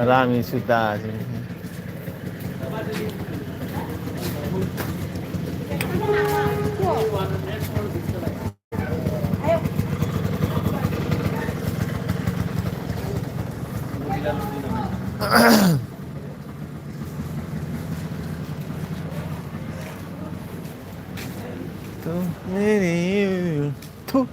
Rami sudah. Tuh, ini tuh.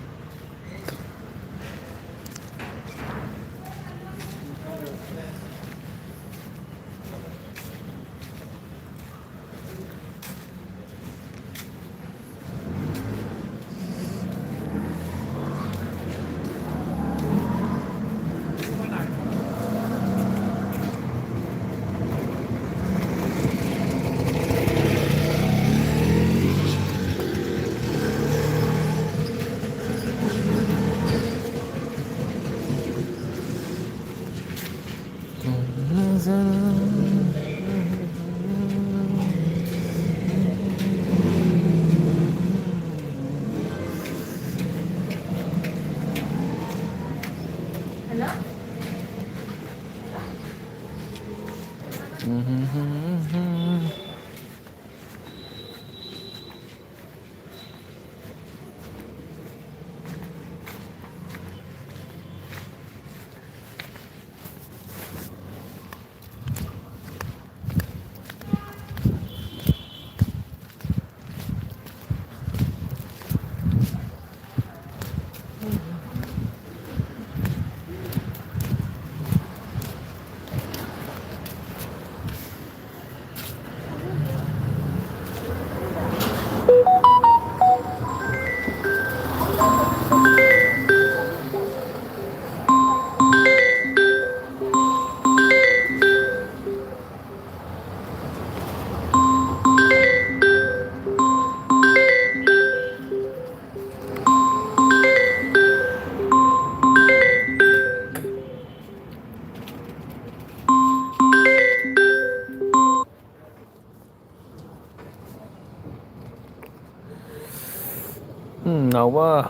Nào quá.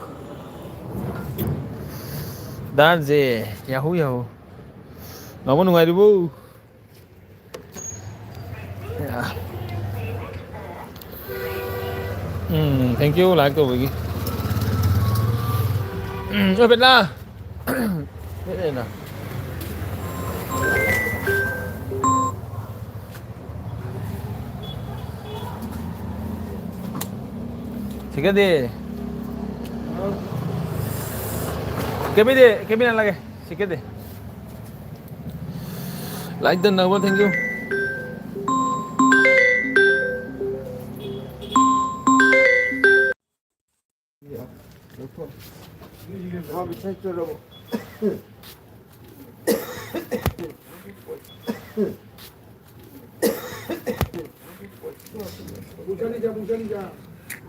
Đan gì? Yahoo Yahoo. Nào mà nunggu dulu. Ya. Thank you like tuh begini. Biết là. Biết đây nào. Sikit deh. Kevin lagi. Sikit deh. Like the number, thank you.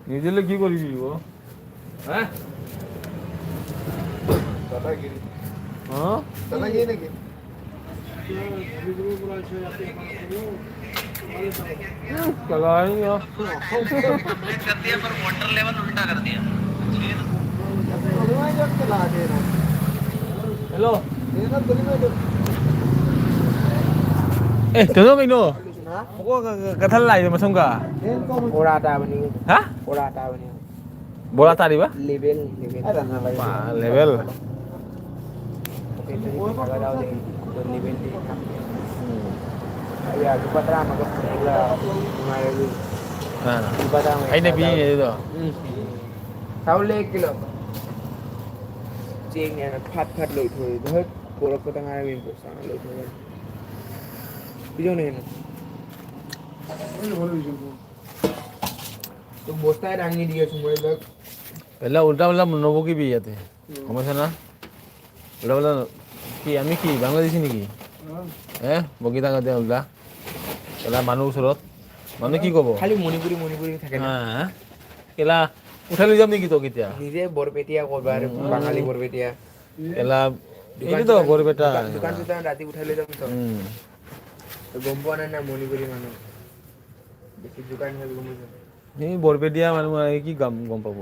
নিজে কি করবি ও হ্যাঁ দাদাগিরি হ্যাঁ দাদাগিরি নাকি लगाई कर दिया पर water level उल्टा कर दिया hello eh tunggu Mino aku kata lain macam ka Ora tahu ni. hah Ora tahu ni. bola tadi ba Level. level Okay, jadi kalau tahu ni level ni. Ya, kita terang agak pula kemarin ni. Kita terang. ai nabi itu Tahu lek kilo. Cing ni nak fat loi thôi, बहुत कोरक को तंगारे भी इनको सांग लoi thôi. Video ni. तो बोलता है रंगी दिया सुमरे लग पहला उल्टा उल्टा नबो की भी आते समझे ना उल्टा उल्टा কি আমি কি বাংলাদেশী নেকি বগিতা কাতে উল্টা কেলা মানুহ ওচৰত মানুহ কি ক'ব খালি মণিপুৰী থাকে না কেলা উঠাই লৈ যাম নেকি তো কেতিয়া নিজে বৰপেটীয়া কৰবা আৰু বাঙালী বৰপেটীয়া কেলা এইটো বৰপেটা দোকান ৰাতি উঠাই লৈ যাম তো গম পোৱা নাই না মণিপুৰী মানুহ বেছি দোকান হ'ল গম পাইছা এই বৰপেটীয়া মানুহ কি গম পাব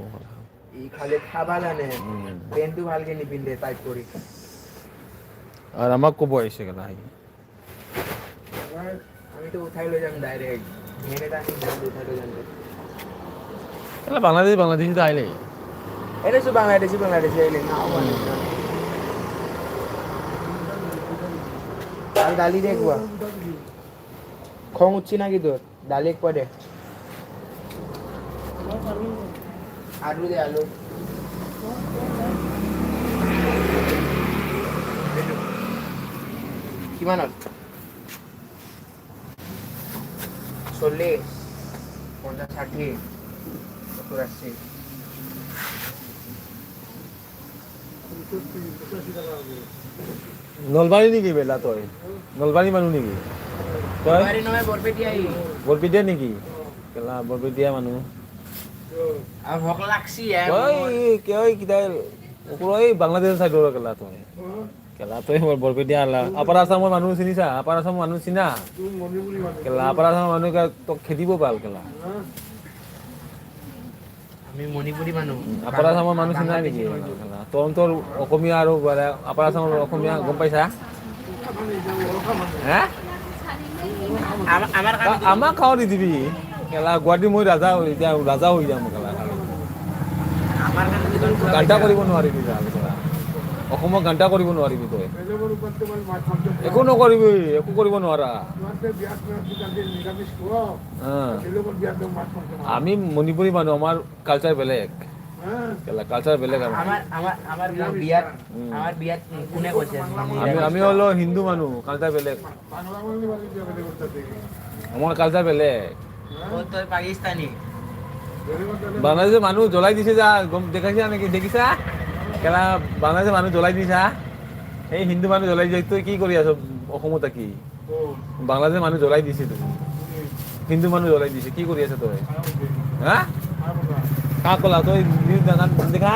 ই খালি খাবা জানে পেনটো ভালকে নিপিন্ধে টাইট কৰি আৰু আমাক ক'ব আহিছে কেলা আমিতো উঠাই লৈ যাম ডাইৰেক্ট মেনে টানি উঠাই লৈ যাম কেলা বাংলাদেশি তো আইলে এনেছো বাংলাদেশি আইলে না আর ডালি দে কুয়া খং উঠছি নাকি তোর ডালি এক দে আলু দে আলু কিমানত 40 50 60 70 80 নলবাৰী নেকি বেলা তই নলবাৰী মানুহ নেকি তই বাড়ি নয় বৰপেটিয়াই বৰপেটীয়া নেকি কেলা বৰপেটীয়া মানুহ আৰ ভক লাগছি ওই কিটা ওই বাংলাদেশেৰ সাইডৰ কেলা তই কেলা তই বৰপেটীয়া আপাৰ আসামৰ মানুহ চিনিছা আপাৰ আসামৰ মানুহ চিনা কেলা আপাৰ আসামৰ মানুহ তোক খেদিব পাল কেলা আমি মণিপুৰী মানুহ আপাৰ আসামৰ মানুহ চিনা নেকি কেলা তোৰ অসমীয়া আৰু আপাৰ আসামৰ অসমীয়া গম পাইছা হে আমাৰ আমাক খাওঁ নিদিবি কেলা গুৱাহাটী মই ৰাজা হৈ যাম কেলা আমাৰ ঘণ্টা কৰিব নোৱাৰিবি কেলা অসমক ঘণ্টা কৰিব নোৱাৰিবি তই একো নকৰিবি একো কৰিব নোৱাৰা আমি মণিপুৰী মানুহ আমাৰ কালচাৰ বেলেগ কেলা কালচাৰ বেলেগ আমাৰ বিয়াত কোনে কৈছে আমি হলো হিন্দু মানুহ কালচাৰ বেলেগ আমাৰ কালচাৰ বেলেগ তই পাকিস্তানী বাংলাদেশের মানুষ জ্বলাই দিছে যা দেখাইছা নাকি দেখিছা কেলা বাংলাদেশের মানুষ জ্বলাই দিছা এই হিন্দু মানুষ জ্বলাই দিছে তুই কি কৰি আছ অসমত কি বাংলাদেশেৰ মানুষ জ্বলাই দিছে তুমি হিন্দু মানুষ জ্বলাই দিছে কি কৰি আছ তই হ্যাঁ কাক কলা তই দেখা